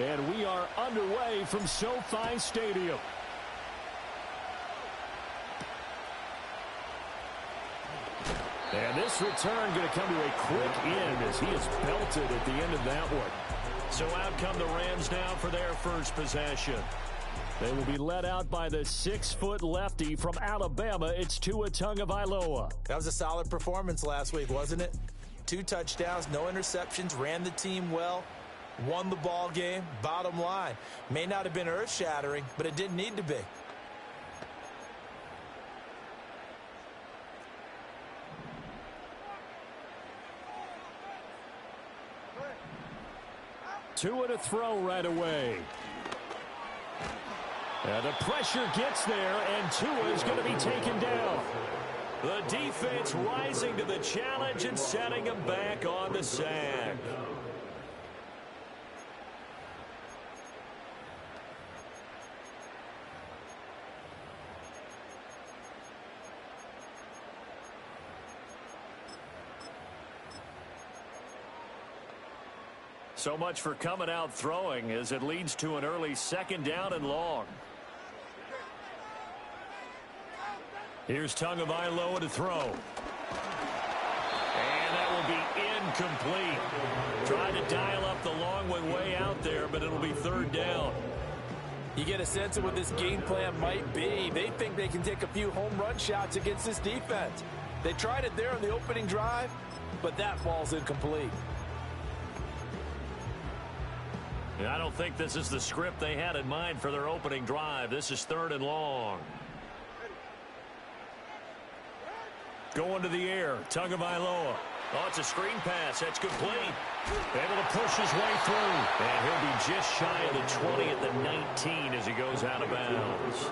And we are underway from SoFi Stadium. And this return going to come to a quick end as he is belted at the end of that one. So out come the Rams now for their first possession. They will be led out by the 6-foot lefty from Alabama. It's Tua Tagovailoa. That was a solid performance last week, wasn't it? 2 touchdowns, no interceptions, ran the team well, won the ball game. Bottom line, may not have been earth-shattering, but it didn't need to be. Tua to throw right away. And the pressure gets there, and Tua is going to be taken down. The defense rising to the challenge and setting him back on the sack. So much for coming out throwing as it leads to an early 2nd down and long. Here's Tagovailoa to throw. And that will be incomplete. Trying to dial up the long one way out there, but it'll be 3rd down. You get a sense of what this game plan might be. They think they can take a few home run shots against this defense. They tried it there on the opening drive, but that ball's incomplete. I don't think this is the script they had in mind for their opening drive. This is 3rd and long. Going to the air, Tagovailoa. Oh, it's a screen pass. That's complete. Able to push his way through. And he'll be just shy of the 20 at the 19 as he goes out of bounds.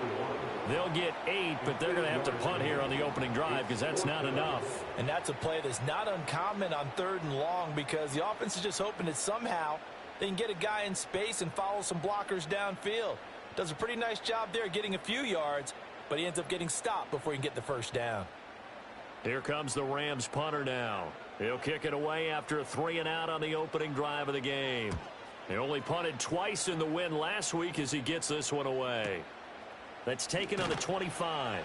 They'll get 8, but they're going to have to punt here on the opening drive because that's not enough. And that's a play that's not uncommon on 3rd and long because the offense is just hoping that somehow they can get a guy in space and follow some blockers downfield. Does a pretty nice job there getting a few yards, but he ends up getting stopped before he can get the 1st down. Here comes the Rams punter now. He'll kick it away after a 3-and-out on the opening drive of the game. They only punted twice in the win last week as he gets this one away. That's taken on the 25.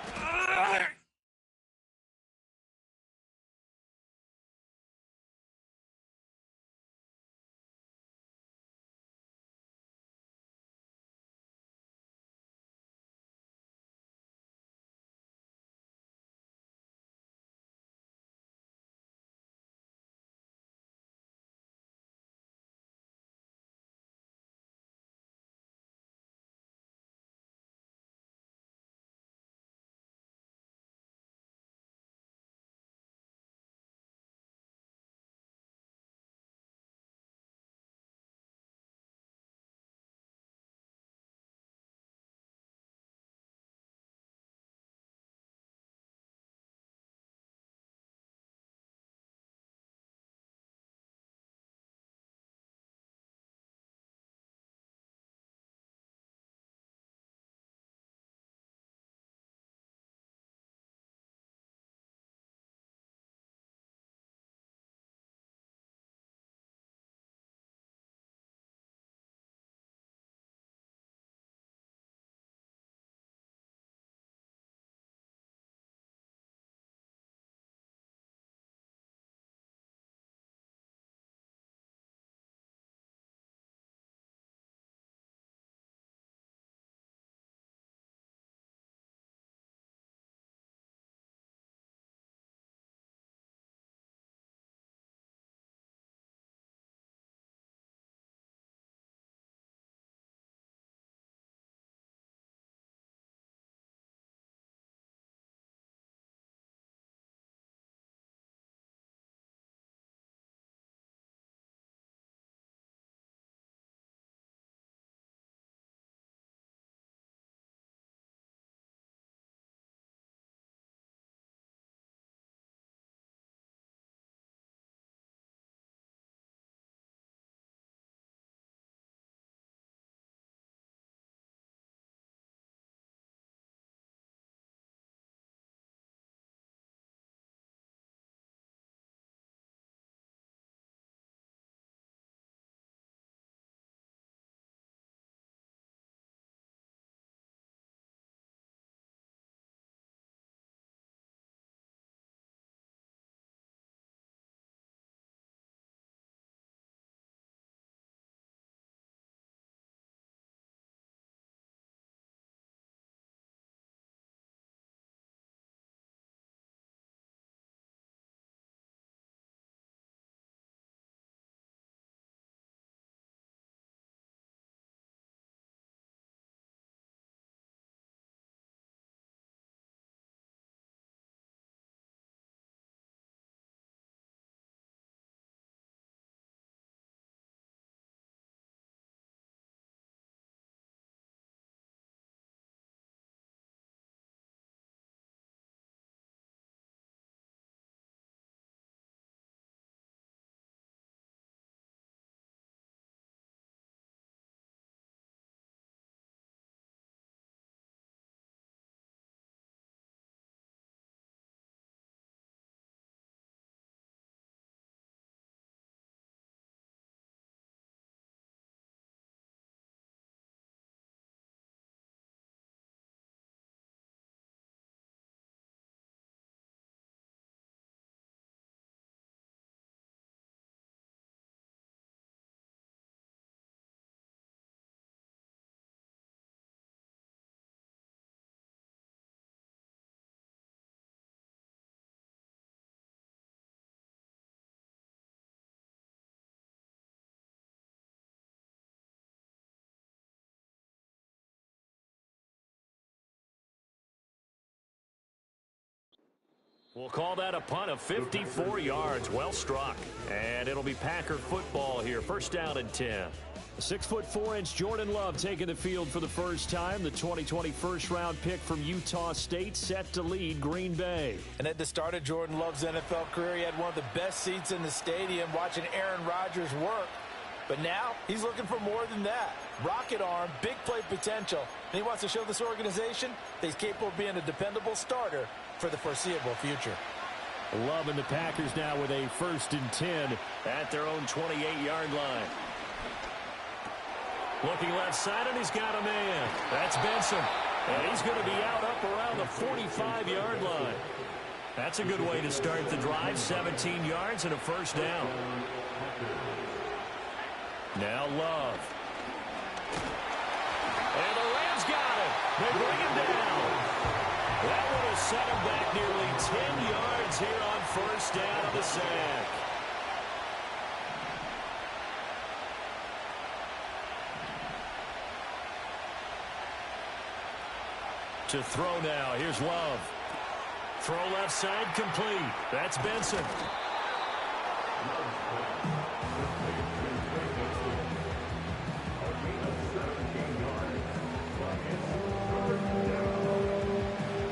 We'll call that a punt of 54 yards. Well struck. And it'll be Packer football here. First down and 10. 6'4" Jordan Love taking the field for the first time. The 2020 first-round pick from Utah State set to lead Green Bay. And at the start of Jordan Love's NFL career, he had one of the best seats in the stadium watching Aaron Rodgers work. But now he's looking for more than that. Rocket arm, big play potential. And he wants to show this organization that he's capable of being a dependable starter for the foreseeable future. Love and the Packers now with a 1st and 10 at their own 28-yard line. Looking left side, and he's got a man. That's Benson. And he's going to be out up around the 45-yard line. That's a good way to start the drive. 17 yards and a first down. Now Love. And the Rams got it. They bring him down. That would have set him back nearly 10 yards here on first down on the sack. To throw now. Here's Love. Throw left side complete. That's Benson.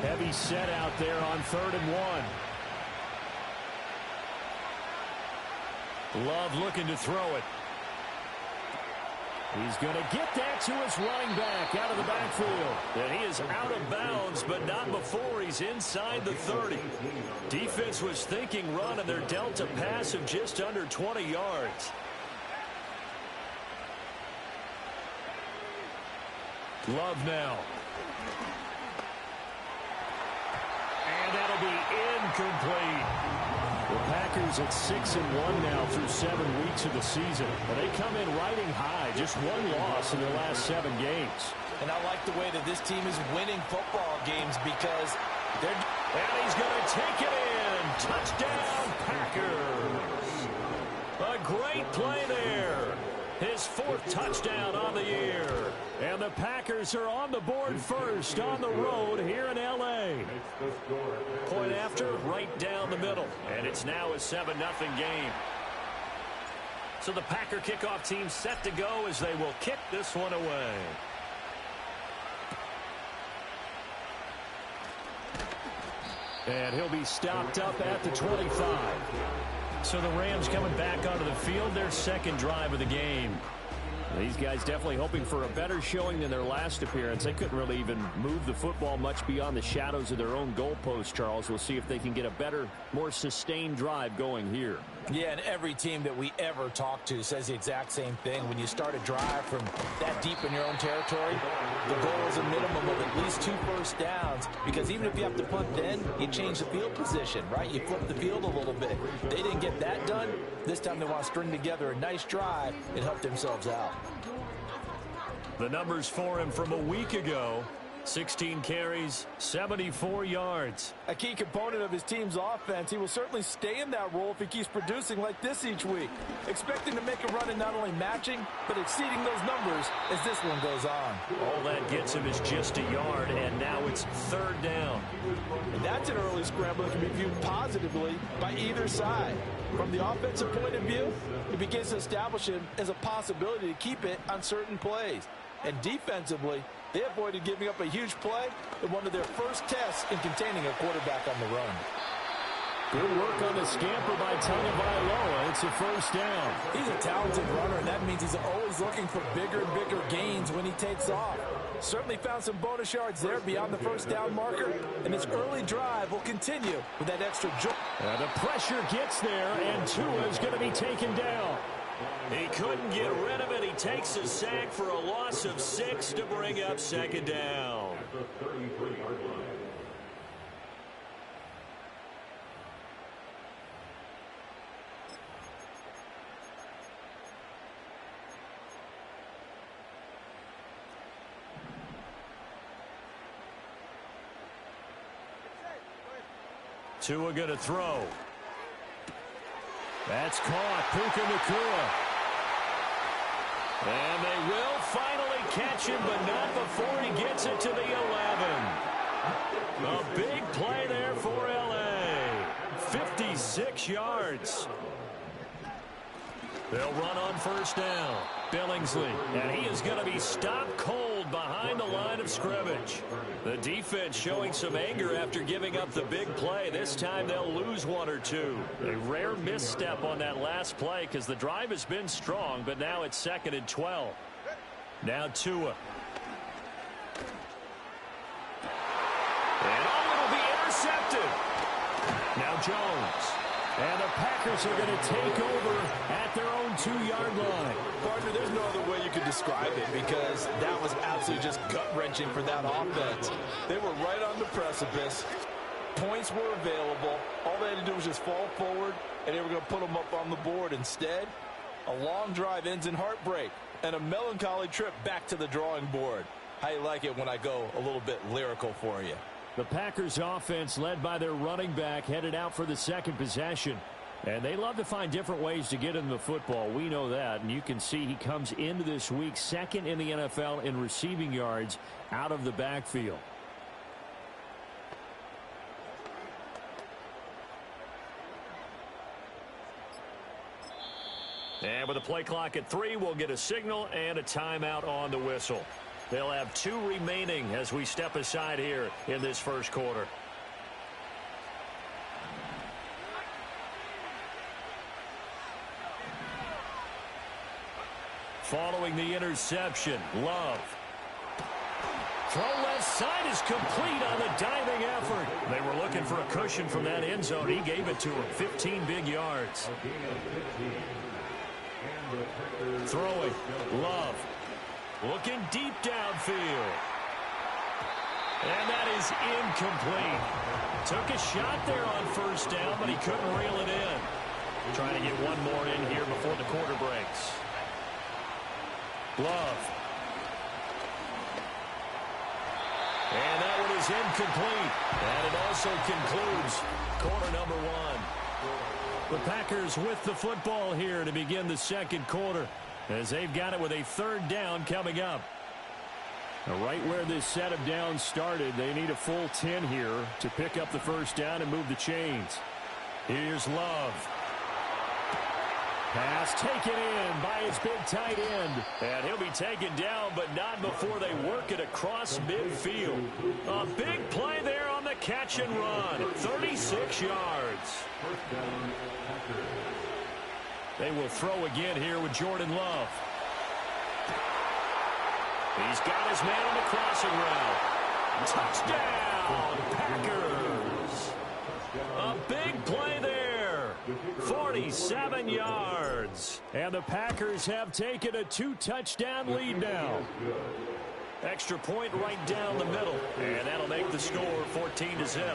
Heavy set out there on 3rd and 1. Love looking to throw it. He's going to get that to his running back out of the backfield. And he is out of bounds, but not before he's inside the 30. Defense was thinking run, and they're dealt a pass of just under 20 yards. Love now. And that'll be incomplete. The Packers at 6-1 now through 7 weeks of the season. And they come in riding high, just 1 loss in their last 7 games. And I like the way that this team is winning football games because they're... And he's going to take it in. Touchdown, Packers. A great play there. His 4th touchdown on the year. And the Packers are on the board first on the road here in L.A. Point after, right down the middle. And it's now a 7-0 game. So the Packer kickoff team set to go as they will kick this one away. And he'll be stopped up at the 25. So the Rams coming back onto the field, their 2nd drive of the game. These guys definitely hoping for a better showing than their last appearance. They couldn't really even move the football much beyond the shadows of their own goalpost, Charles. We'll see if they can get a better, more sustained drive going here. Yeah, and every team that we ever talk to says the exact same thing. When you start a drive from that deep in your own territory, the goal is a minimum of at least 2 first downs, because even if you have to punt then, you change the field position, right? You flip the field a little bit. They didn't get that done. This time they want to string together a nice drive and help themselves out. The numbers for him from a week ago: 16 carries, 74 yards. A key component of his team's offense. He will certainly stay in that role if he keeps producing like this each week. Expecting to make a run and not only matching, but exceeding those numbers as this one goes on. All that gets him is just a yard, and now it's 3rd down. And that's an early scramble that can be viewed positively by either side. From the offensive point of view, it begins to establish him as a possibility to keep it on certain plays. And defensively, they avoided giving up a huge play in one of their first tests in containing a quarterback on the run. Good work on the scamper by Tagovailoa. It's a 1st down. He's a talented runner, and that means he's always looking for bigger and bigger gains when he takes off. Certainly found some bonus yards there beyond the 1st down marker, and this early drive will continue with that extra jump. The pressure gets there, and Tua is going to be taken down. He couldn't get rid of it. He takes a sack for a loss of 6 to bring up 2nd down. Tua going to throw. That's caught. Puka Nacua. And they will finally catch him, but not before he gets it to the 11. A big play there for L.A. 56 yards. They'll run on first down. Billingsley, and he is going to be stopped cold behind the line of scrimmage. The defense showing some anger after giving up the big play. This time they'll lose one or two. A rare misstep on that last play because the drive has been strong, but now it's 2nd and 12. Now Tua. And it'll be intercepted. Now Jones. And the Packers are going to take over at their own 2-yard line. Partner, there's no other way you could describe it because that was absolutely just gut-wrenching for that offense. They were right on the precipice. Points were available. All they had to do was just fall forward, and they were going to put them up on the board. Instead, a long drive ends in heartbreak and a melancholy trip back to the drawing board. How you like it when I go a little bit lyrical for you? The Packers offense led by their running back headed out for the second possession. And they love to find different ways to get in the football. We know that. And you can see he comes into this week second in the NFL in receiving yards out of the backfield. And with the play clock at 3, we'll get a signal and a timeout on the whistle. They'll have 2 remaining as we step aside here in this first quarter. Following the interception, Love. Throw left side is complete on the diving effort. They were looking for a cushion from that end zone. He gave it to him. 15 big yards. Throwing, Love. Looking deep downfield. And that is incomplete. Took a shot there on first down, but he couldn't reel it in. Trying to get one more in here before the quarter breaks. Love. And that one is incomplete. And it also concludes quarter number 1. The Packers with the football here to begin the second quarter, as they've got it with a 3rd down coming up. Right where this set of downs started, they need a full 10 here to pick up the first down and move the chains. Here's Love. Pass taken in by his big tight end. And he'll be taken down, but not before they work it across midfield. A big play there on the catch and run. 36 yards. They will throw again here with Jordan Love. He's got his man on the crossing route. Touchdown, Packers. A big play there. 47 yards. And the Packers have taken a 2-touchdown lead now. Extra point right down the middle. And that'll make the score 14-0.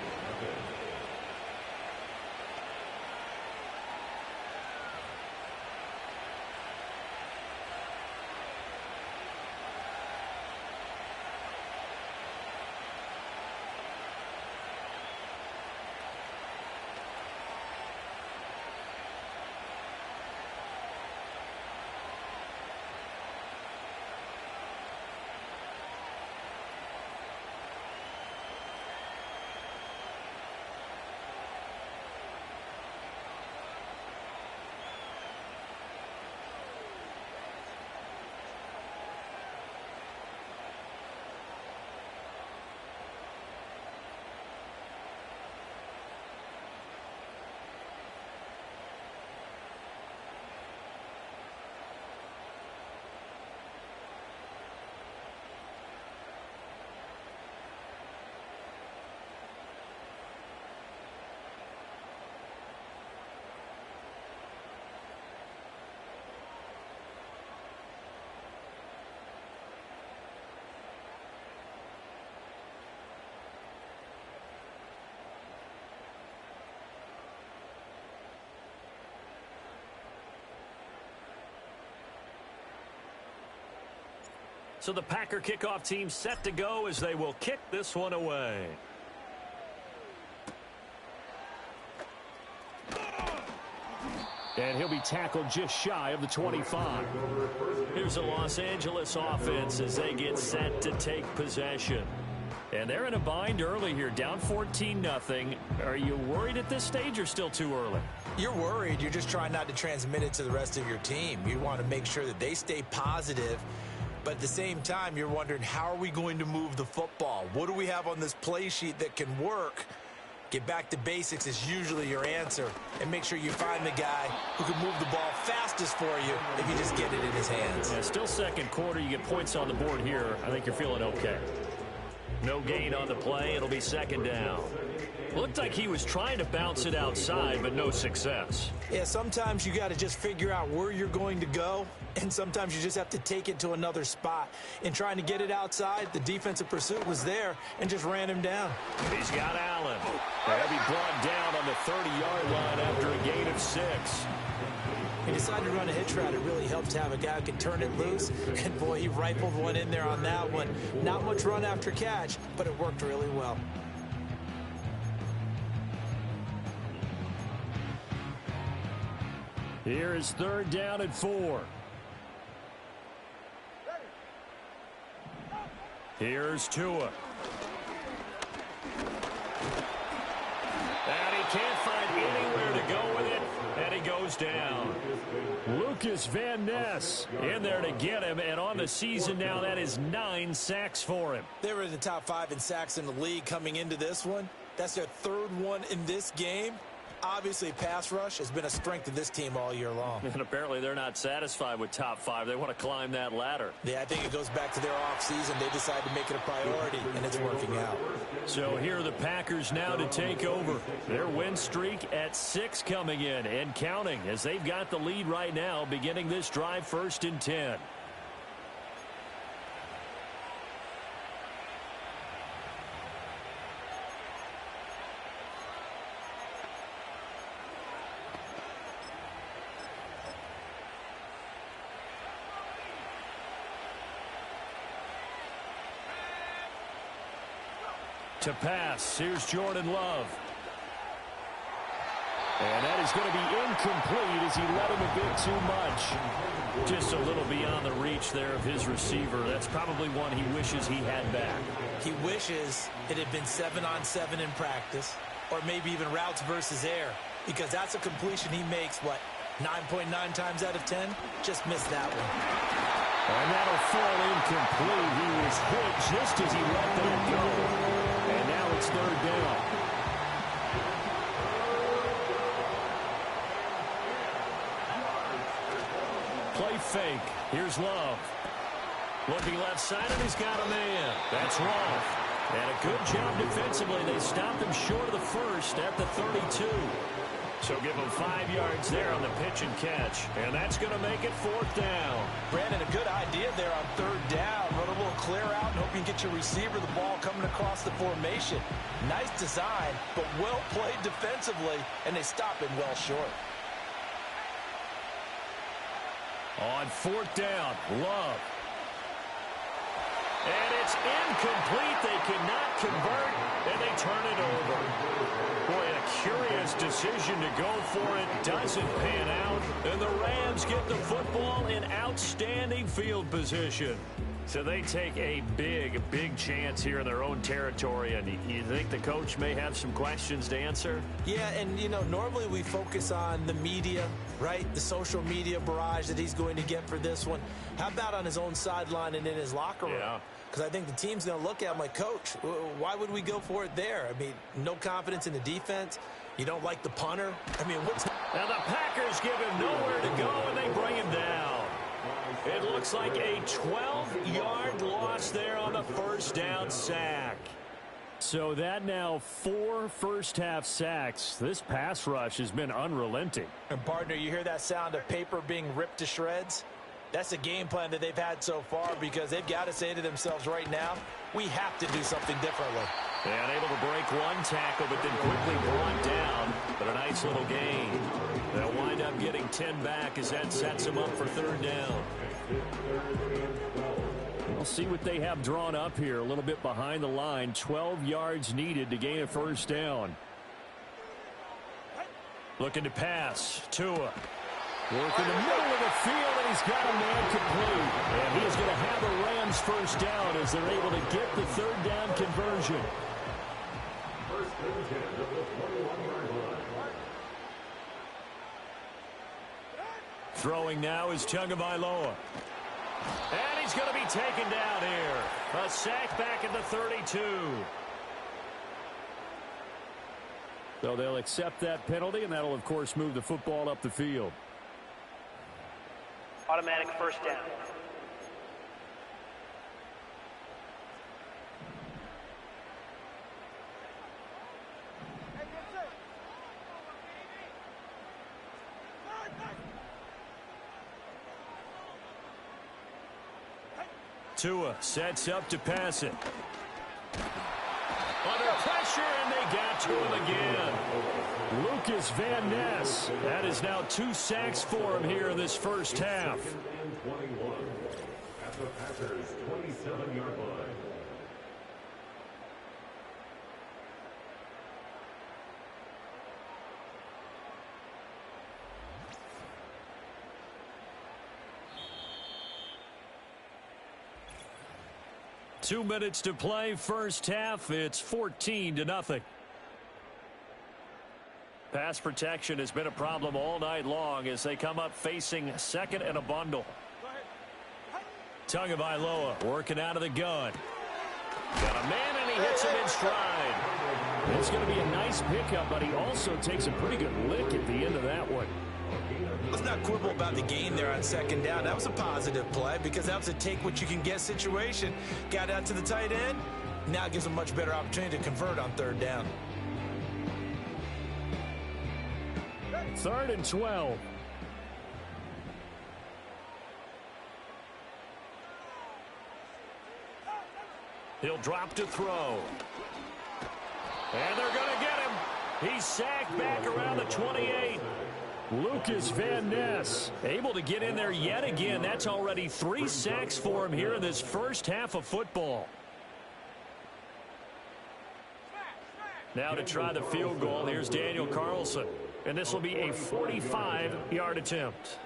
So the Packer kickoff team set to go as they will kick this one away. And he'll be tackled just shy of the 25. Here's the Los Angeles offense as they get set to take possession. And they're in a bind early here, down 14-0. Are you worried at this stage or still too early? You're worried. You're just trying not to transmit it to the rest of your team. You want to make sure that they stay positive. But at the same time, you're wondering, how are we going to move the football? What do we have on this play sheet that can work? Get back to basics is usually your answer. And make sure you find the guy who can move the ball fastest for you if you just get it in his hands. Yeah, still second quarter. You get points on the board here. I think you're feeling okay. No gain on the play. It'll be second down. Looked like he was trying to bounce it outside, but no success. Yeah, sometimes you got to just figure out where you're going to go, and sometimes you just have to take it to another spot. In trying to get it outside, the defensive pursuit was there and just ran him down. He's got Allen. He'll be brought down on the 30-yard line after a gain of 6. He decided to run a hitch route. It really helps to have a guy who can turn it loose. And, boy, he rifled one in there on that one. Not much run after catch, but it worked really well. Here is third down and 4. Here's Tua. And he can't find anywhere to go with it, and he goes down. Lucas Van Ness in there to get him, and on the season now, that is 9 sacks for him. They were in the top 5 in sacks in the league coming into this one. That's their third one in this game. Obviously, pass rush has been a strength of this team all year long. And apparently they're not satisfied with top 5. They want to climb that ladder. Yeah, I think it goes back to their offseason. They decided to make it a priority, and it's working out. So here are the Packers now to take over. Their win streak at 6 coming in and counting as they've got the lead right now, beginning this drive 1st and 10. To pass, here's Jordan Love. And that is going to be incomplete as he let him a bit too much. Just a little beyond the reach there of his receiver. That's probably one he wishes he had back. He wishes it had been 7-on-7 in practice, or maybe even routes versus air, because that's a completion he makes, what, 9.9 times out of 10? Just missed that one. And that'll fall incomplete. He was hit just as he let that go. And now it's third down. Play fake. Here's Love. Looking left side, and he's got a man. That's wrong. And a good job defensively. They stopped him short of the first at the 32. So give him 5 yards there on the pitch and catch. And that's going to make it 4th down. Brandon, a good idea there on 3rd down. Run a little clear out and hope you can get your receiver the ball coming across the formation. Nice design, but well played defensively, and they stop him well short. On 4th down, Love. And it's incomplete. They cannot convert, and they turn it over. Boy, a curious decision to go for it. Doesn't pan out, and the Rams get the football in outstanding field position. So they take a big chance here in their own territory, and you think the coach may have some questions to answer? Yeah, and, you know, normally we focus on the media, right? The social media barrage that he's going to get for this one. How about on his own sideline and in his locker room? Yeah. Because I think the team's going to look at him like, Coach, why would we go for it there? I mean, no confidence in the defense. You don't like the punter. I mean, what's... Now the Packers give him nowhere to go, and they bring him down. It looks like a 12-yard loss there on the 1st down sack. So that now 4 first-half sacks. This pass rush has been unrelenting. And, partner, you hear that sound of paper being ripped to shreds? That's a game plan that they've had so far because they've got to say to themselves right now, we have to do something differently. And able to break one tackle, but then quickly brought down. But a nice little gain. They'll wind up getting 10 back as that sets them up for 3rd down. We'll see what they have drawn up here. A little bit behind the line. 12 yards needed to gain a 1st down. Looking to pass. Tua. Work in the middle of the field, and he's got a man complete. And he's is going to have a Rams first down as they're able to get the third down conversion. Throwing now is Tagovailoa. And he's going to be taken down here. A sack back at the 32. So they'll accept that penalty, and that'll, of course, move the football up the field. Automatic first down. Tua sets up to pass it. Under pressure, and they got to him again. Lucas Van Ness. That is now 2 sacks for him here in this first half. At the Packers' 27-yard line. Two minutes to play, first half. It's 14-0. Pass protection has been a problem all night long as they come up facing second and a bundle. Tagovailoa working out of the gun. Got a man, and he hits him in stride. It's going to be a nice pickup, but he also takes a pretty good lick at the end of that one. Let's not quibble about the gain there on second down. That was a positive play because that was a take-what-you-can-get situation. Got out to the tight end. Now gives a much better opportunity to convert on third down. 3rd and 12. He'll drop to throw. And they're going to get him. He's sacked back around the 28. Lucas Van Ness able to get in there yet again. That's already 3 sacks for him here in this first half of football. Now to try the field goal, here's Daniel Carlson. And this will be a 45-yard attempt.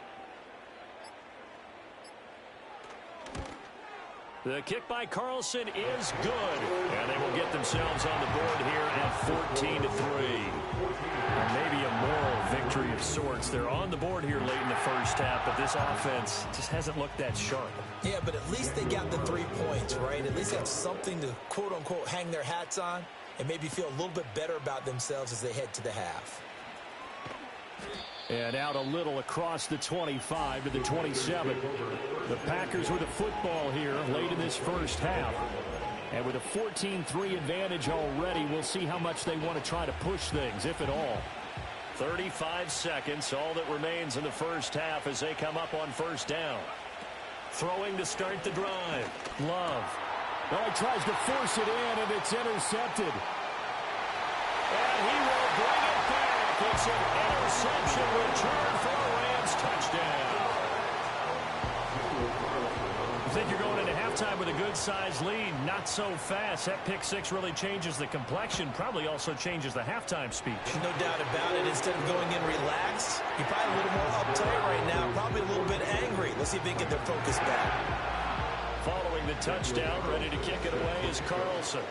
The kick by Carlson is good. And they will get themselves on the board here at 14-3. Maybe a moral victory of sorts. They're on the board here late in the first half, but this offense just hasn't looked that sharp. Yeah, but at least they got the 3 points, right? At least they have something to, quote-unquote, hang their hats on and maybe feel a little bit better about themselves as they head to the half. And out a little across the 25 to the 27. The Packers with the football here late in this first half. And with a 14-3 advantage already, we'll see how much they want to try to push things, if at all. 35 seconds, all that remains in the first half as they come up on first down. Throwing to start the drive. Love. Well, he tries to force it in, and it's intercepted. And he will bring it back. It's an interception return for a Rams touchdown. I think you're going into halftime with a good-sized lead. Not so fast. That pick six really changes the complexion. Probably also changes the halftime speech. No doubt about it. Instead of going in relaxed, you're probably a little more uptight right now. Probably a little bit angry. Let's see if they can get their focus back. Following the touchdown, ready to kick it away is Carlson.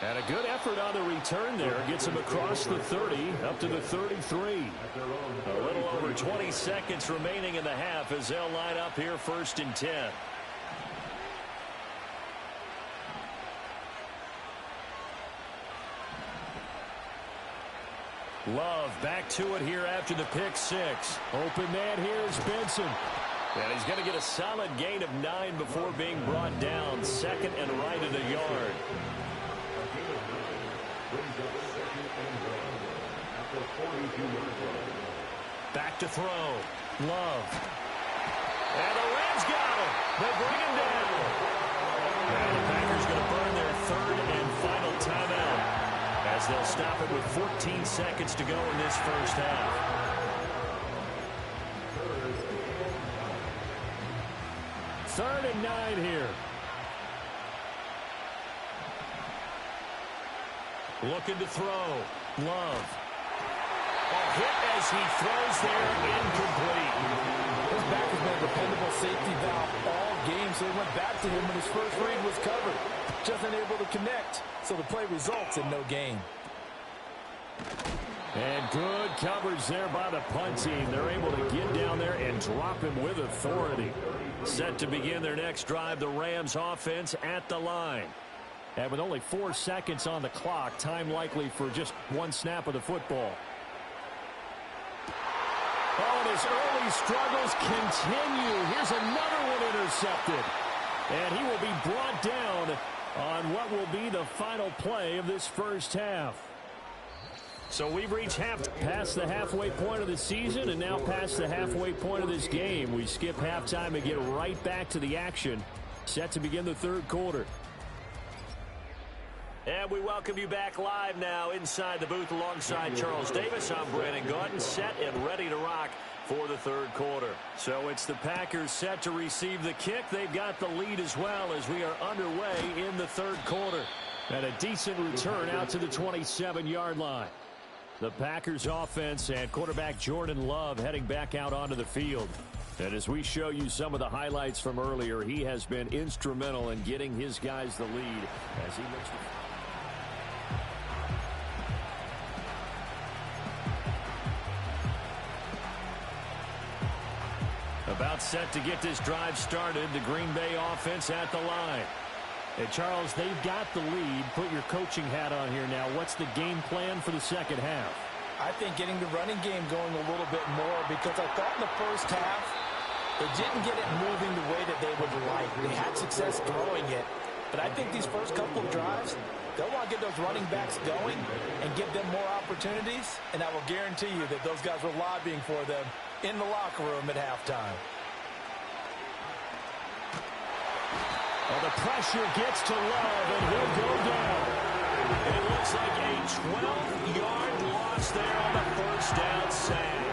And a good effort on the return there. Gets him across the 30, up to the 33. A little over 20 seconds remaining in the half as they'll line up here 1st and 10. Love back to it here after the pick six. Open man here is Benson. And he's going to get a solid gain of 9 before being brought down. 2nd and right at a yard. Back to throw. Love. And the Rams got him. They bring him down. Now the Packers going to burn their 3rd and final timeout as they'll stop it with 14 seconds to go in this first half. Third and 9 here. Looking to throw. Love. hit as he throws there, incomplete. His back has been a dependable safety valve all game, so he went back to him when his first read was covered. Just unable to connect, so the play results in no gain. And good coverage there by the punt team. They're able to get down there and drop him with authority. Set to begin their next drive, the Rams offense at the line. And with only 4 seconds on the clock, time likely for just one snap of the football. Oh, and his early struggles continue. Here's another one intercepted. And he will be brought down on what will be the final play of this first half. So we've reached past the halfway point of the season and now past the halfway point of this game. We skip halftime and get right back to the action. Set to begin the third quarter. And we welcome you back live now inside the booth alongside Charles Davis. I'm Brandon Gaudin, set and ready to rock for the third quarter. So it's the Packers set to receive the kick. They've got the lead as well as we are underway in the third quarter. And a decent return out to the 27-yard line. The Packers offense and quarterback Jordan Love heading back out onto the field. And as we show you some of the highlights from earlier, he has been instrumental in getting his guys the lead as he looks to... About set to get this drive started, the Green Bay offense at the line. Hey, Charles, they've got the lead. Put your coaching hat on here now. What's the game plan for the second half? I think getting the running game going a little bit more, because I thought in the first half they didn't get it moving the way that they would like. They had success throwing it, but I think these first couple of drives, they'll want to get those running backs going and give them more opportunities, and I will guarantee you that those guys were lobbying for them in the locker room at halftime. Well, the pressure gets to Love, and he'll go down. It looks like a 12-yard loss there on the first down sack.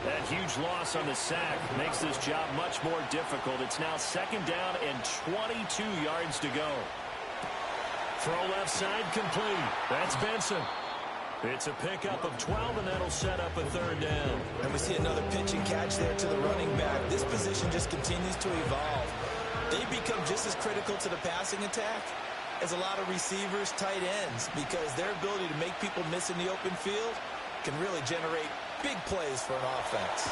That huge loss on the sack makes this job much more difficult. It's now second down and 22 yards to go. Throw left side complete. That's Benson. It's a pickup of 12, and that'll set up a third down. And we see another pitch and catch there to the running back. This position just continues to evolve. They become just as critical to the passing attack as a lot of receivers, tight ends, because their ability to make people miss in the open field can really generate big plays for an offense.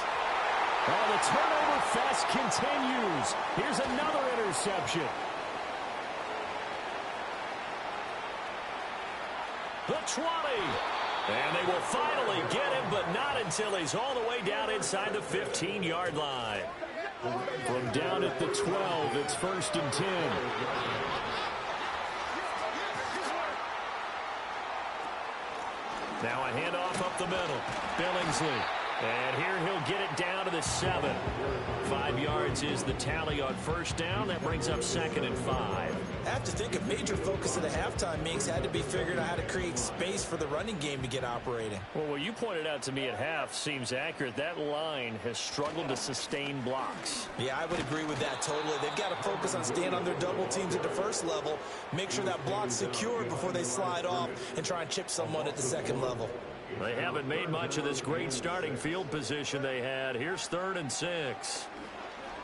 Oh, the turnover fest continues. Here's another interception. The 20. And they will finally get him, but not until he's all the way down inside the 15-yard line. From down at the 12, it's 1st and 10. Now a handoff up the middle. Billingsley. And here he'll get it down to the 7. 5 yards is the tally on first down. That brings up 2nd and 5. I have to think a major focus of the halftime meetings had to be figuring out how to create space for the running game to get operating. Well, what you pointed out to me at half seems accurate. That line has struggled to sustain blocks. Yeah, I would agree with that totally. They've got to focus on staying on their double teams at the first level, make sure that block's secured before they slide off and try and chip someone at the second level. They haven't made much of this great starting field position they had. Here's 3rd and 6.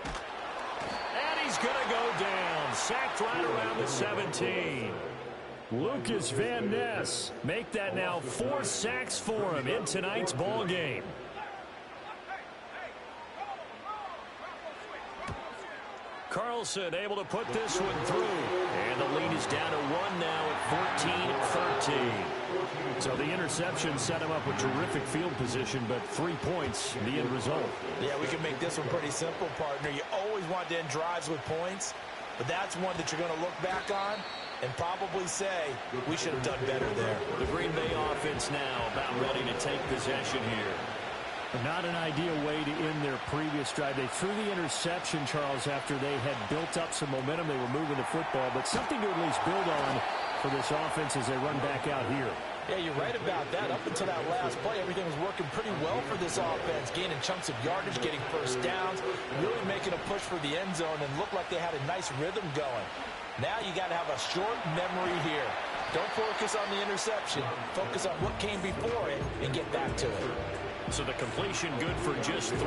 And he's going to go down. Sacked right around the 17. Lucas Van Ness make that now 4 sacks for him in tonight's ball game. Carlson able to put this one through. And the lead is down to 1 now at 14-13. So the interception set him up with terrific field position, but 3 points, the end result. Yeah, we can make this one pretty simple, partner. You always want to end drives with points, but that's one that you're going to look back on and probably say, we should have done better there. The Green Bay offense now about ready to take possession here. Not an ideal way to end their previous drive. They threw the interception, Charles, after they had built up some momentum. They were moving the football, but something to at least build on for this offense as they run back out here. Yeah, you're right about that. Up until that last play, everything was working pretty well for this offense, gaining chunks of yardage, getting first downs, really making a push for the end zone, and looked like they had a nice rhythm going. Now you got to have a short memory here. Don't focus on the interception. Focus on what came before it and get back to it. So the completion good for just 3.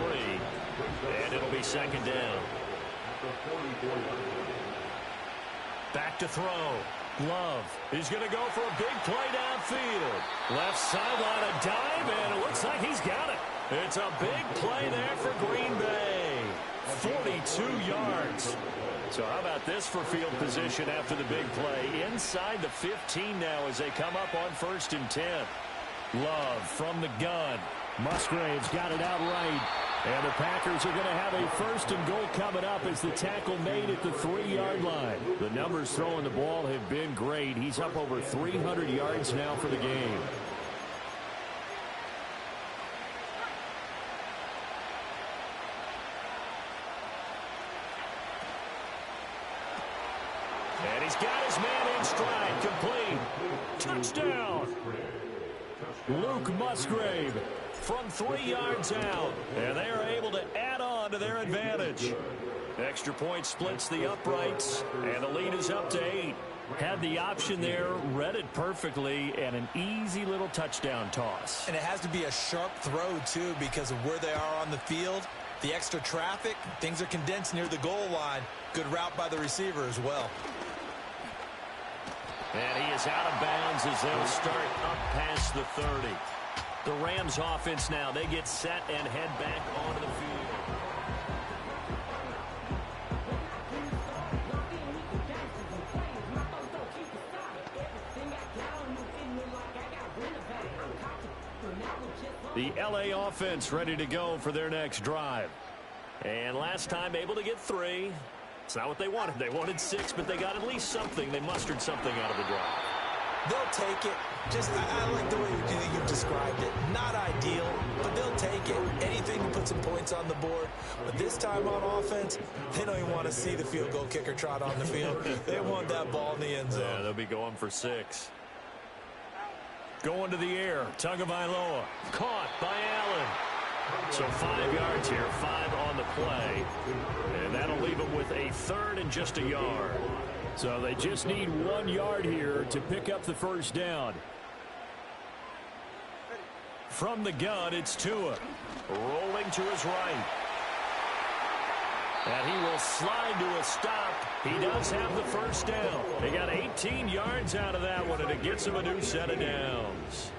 And it'll be second down. Back to throw. Love is going to go for a big play downfield. Left sideline, a dive, and it looks like he's got it. It's a big play there for Green Bay. 42 yards. So how about this for field position after the big play? Inside the 15 now as they come up on 1st and 10. Love from the gun. Musgrave's got it out right. And the Packers are going to have a 1st and goal coming up as the tackle made at the 3-yard line. The numbers throwing the ball have been great. He's up over 300 yards now for the game. And he's got his man in stride, complete. Touchdown. Luke Musgrave from 3 yards out. And they are able to add on to their advantage. Extra point splits the uprights, and the lead is up to 8. Had the option there, read it perfectly, and an easy little touchdown toss. And it has to be a sharp throw, too, because of where they are on the field. The extra traffic, things are condensed near the goal line. Good route by the receiver as well. And he is out of bounds as they'll start up past the 30. The Rams offense now, they get set and head back onto the field. The LA offense ready to go for their next drive. And last time able to get 3. It's not what they wanted. They wanted 6, but they got at least something. They mustered something out of the drive. They'll take it. I like the way you described it. Not ideal, but they'll take it. Anything to put some points on the board. But this time on offense, they don't even want to see the field goal kicker trot on the field. They want that ball in the end zone. Yeah, they'll be going for 6. Going to the air. Tagovailoa. Caught by Allen. So 5 yards here, 5 on the play. And that'll leave them with a 3rd and just a yard. So they just need 1 yard here to pick up the 1st down. From the gun, it's Tua. Rolling to his right. And he will slide to a stop. He does have the 1st down. They got 18 yards out of that one, and it gets him a new set of downs.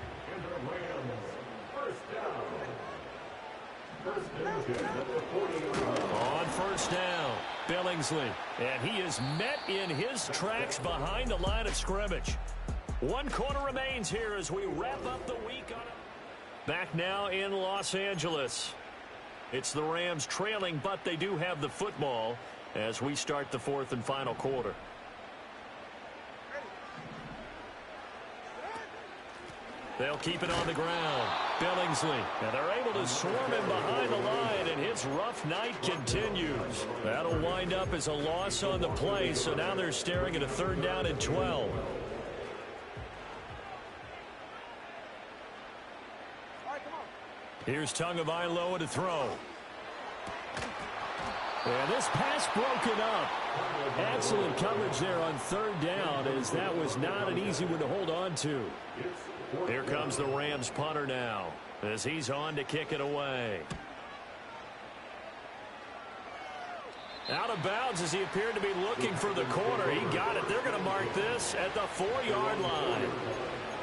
On 1st down, Billingsley. And he is met in his tracks behind the line of scrimmage. 1 quarter remains here as we wrap up the week on it. Back now in Los Angeles. It's the Rams trailing, but they do have the football as we start the 4th and final quarter. They'll keep it on the ground. Billingsley. And they're able to swarm him behind the line, and his rough night continues. That'll wind up as a loss on the play, so now they're staring at a 3rd down and 12. Here's Tagovailoa to throw. And this pass broken up. Excellent coverage there on 3rd down, as that was not an easy one to hold on to. Here comes the Rams punter now as he's on to kick it away. Out of bounds as he appeared to be looking for the corner. He got it. They're going to mark this at the 4-yard line.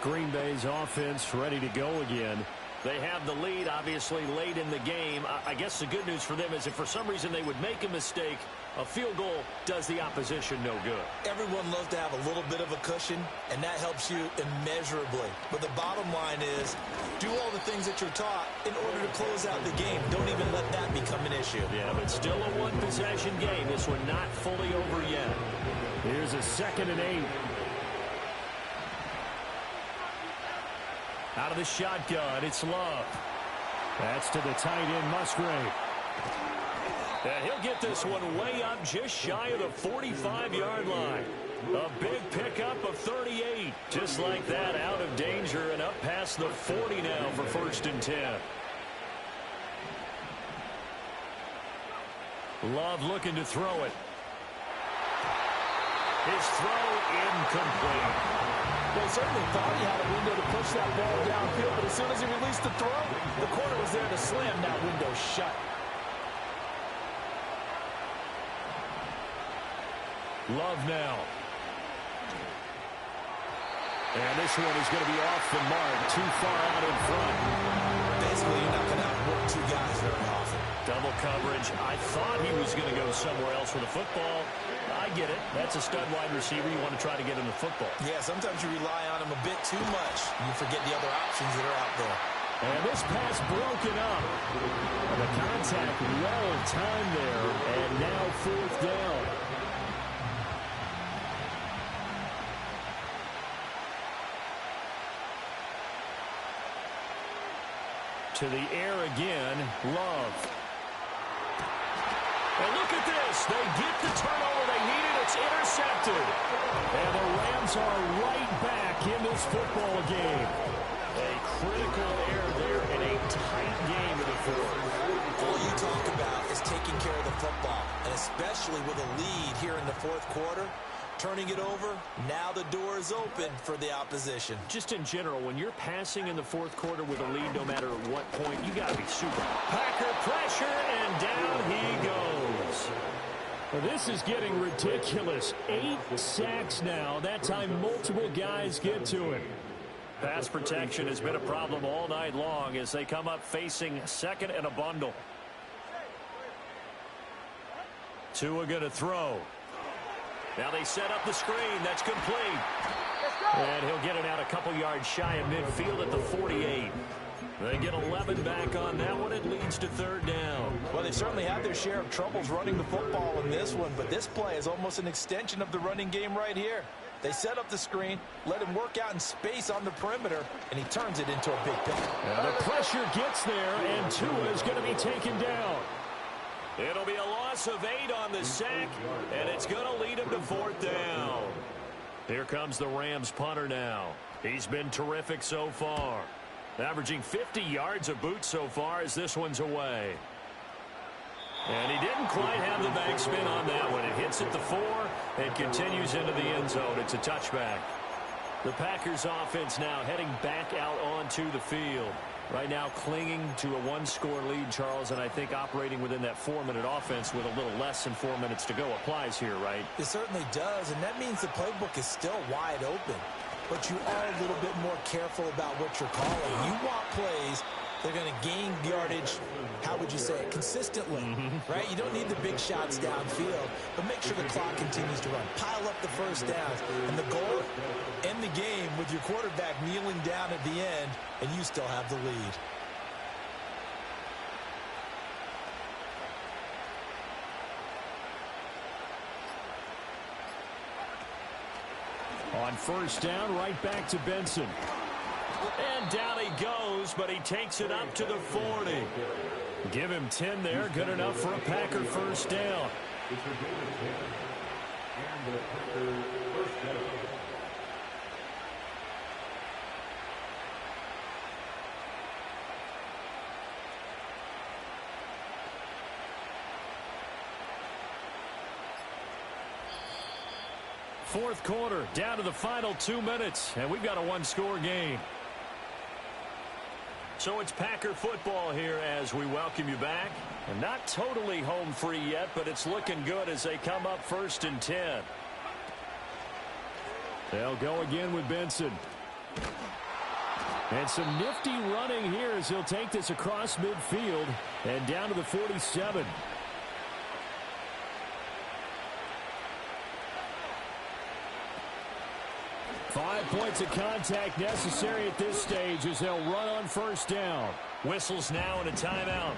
Green Bay's offense ready to go again. They have the lead, obviously, late in the game. I guess the good news for them is if for some reason they would make a mistake, a field goal does the opposition no good. Everyone loves to have a little bit of a cushion, and that helps you immeasurably. But the bottom line is, do all the things that you're taught in order to close out the game. Don't even let that become an issue. Yeah, but still a one-possession game. This one not fully over yet. Here's a 2nd and 8. Out of the shotgun, it's Love. That's to the tight end, Musgrave. And he'll get this one way up just shy of the 45-yard line. A big pickup of 38. Just like that, out of danger and up past the 40 now for 1st and 10. Love looking to throw it. His throw incomplete. They certainly thought he had a window to push that ball downfield, but as soon as he released the throw, the corner was there to slam that window shut. Love now. And this one is going to be off the mark, too far out in front. Basically, you're not going to outwork two guys very often. Double coverage. I thought he was going to go somewhere else with the football. I get it. That's a stud wide receiver. You want to try to get him the football. Yeah, sometimes you rely on him a bit too much. You forget the other options that are out there. And this pass broken up. The contact well timed there, and now fourth down. To the air again, Love. And look at this. They get the turnover they needed. It's intercepted. And the Rams are right back in this football game. A critical error there in a tight game in the fourth. All you talk about is taking care of the football, and especially with a lead here in the fourth quarter. Turning it over, now the door is open for the opposition. Just in general, when you're passing in the fourth quarter with a lead, no matter at what point, you got to be super. Packer pressure, and down he goes. Well, this is getting ridiculous. 8 sacks now. That time, multiple guys get to him. Pass protection has been a problem all night long as they come up facing second and a bundle. Tua going to throw. Now they set up the screen. That's complete. And he'll get it out a couple yards shy of midfield at the 48. They get 11 back on that one. It leads to third down. Well, they certainly had their share of troubles running the football in this one, but this play is almost an extension of the running game right here. They set up the screen, let him work out in space on the perimeter, and he turns it into a big pick. The pressure gets there, and Tua is going to be taken down. It'll be a loss of 8 on the sack, and it's going to lead him to fourth down. Here comes the Rams punter now. He's been terrific so far. Averaging 50 yards a boot so far as this one's away. And he didn't quite have the backspin on that one. It hits at the 4 and continues into the end zone. It's a touchback. The Packers offense now heading back out onto the field. Right now clinging to a 1-score lead, Charles, and I think operating within that 4-minute offense with a little less than 4 minutes to go applies here, right? It certainly does, and that means the playbook is still wide open. But you are a little bit more careful about what you're calling. You want plays that are going to gain yardage, how would you say it, consistently, right? You don't need the big shots downfield, but make sure the clock continues to run. Pile up the first downs, and the goal, end the game with your quarterback kneeling down at the end, and you still have the lead. On first down, right back to Benson. And down he goes, but he takes it up to the 40. Give him 10 there. Good enough for a Packer first down. Fourth quarter, down to the final 2 minutes, and we've got a 1-score game. So it's Packer football here as we welcome you back. And not totally home free yet, but it's looking good as they come up first and 10. They'll go again with Benson. And some nifty running here as he'll take this across midfield and down to the 47. Five points of contact necessary at this stage as they'll run on first down. Whistles now and a timeout.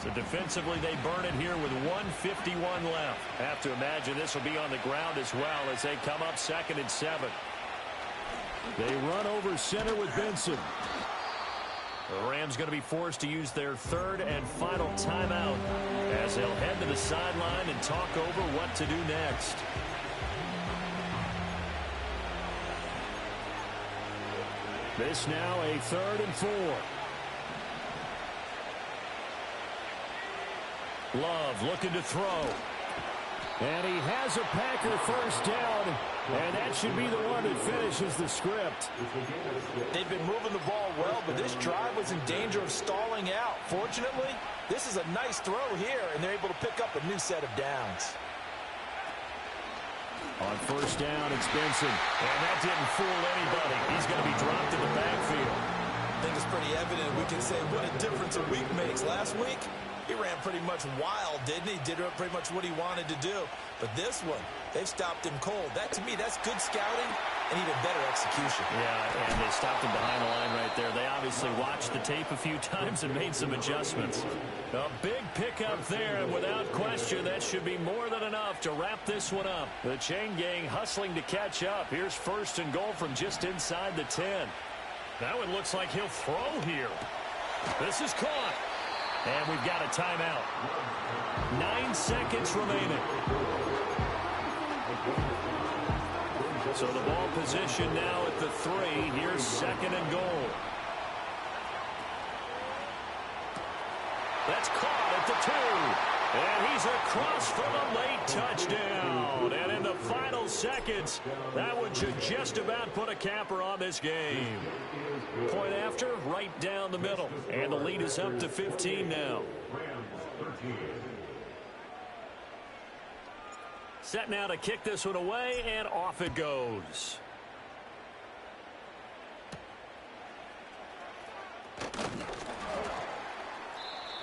So defensively they burn it here with 1:51 left. Have to imagine this will be on the ground as well as they come up second and 7. They run over center with Benson. The Rams going to be forced to use their third and final timeout as they'll head to the sideline and talk over what to do next. This now a 3rd and 4. Love looking to throw. And he has a Packer first down, and that should be the one that finishes the script. They've been moving the ball well, but this drive was in danger of stalling out. Fortunately, this is a nice throw here, and they're able to pick up a new set of downs. On first down, it's Benson. And that didn't fool anybody. He's going to be dropped in the backfield. I think it's pretty evident we can say what a difference a week makes. Last week, he ran pretty much wild, didn't he? Did pretty much what he wanted to do. But this one, they've stopped him cold. That, to me, that's good scouting and even better execution. Yeah, and they stopped him behind the line right there. They obviously watched the tape a few times and made some adjustments. A big pickup there, and without question, that should be more than enough to wrap this one up. The chain gang hustling to catch up. Here's first and goal from just inside the 10. That one looks like he'll throw here. This is caught. And we've got a timeout. 9 seconds remaining. So the ball position now at the 3. Here's second and goal. That's caught at the 2. And he's across for the late touchdown. And in the final seconds, that one should just about put a capper on this game. Point after, right down the middle. And the lead is up to 15 now. Set now to kick this one away, and off it goes.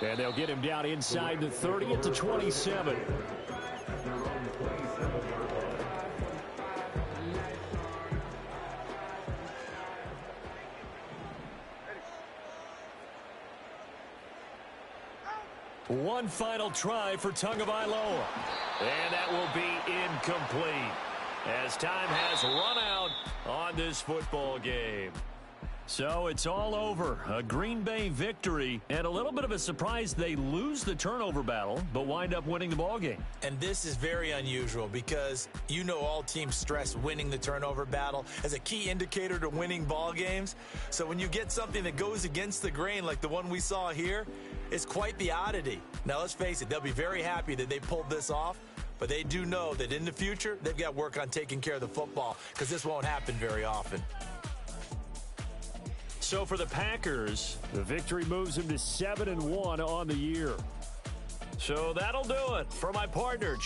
And they'll get him down inside the 30 at the 27. One final try for Tagovailoa. And that will be incomplete, as time has run out on this football game. So it's all over. A Green Bay victory, and a little bit of a surprise they lose the turnover battle, but wind up winning the ball game. And this is very unusual because you know all teams stress winning the turnover battle as a key indicator to winning ball games. So when you get something that goes against the grain like the one we saw here, it's quite the oddity. Now let's face it, they'll be very happy that they pulled this off, but they do know that in the future they've got work on taking care of the football because this won't happen very often. So for the Packers, the victory moves them to 7-1 on the year. So that'll do it for my partner,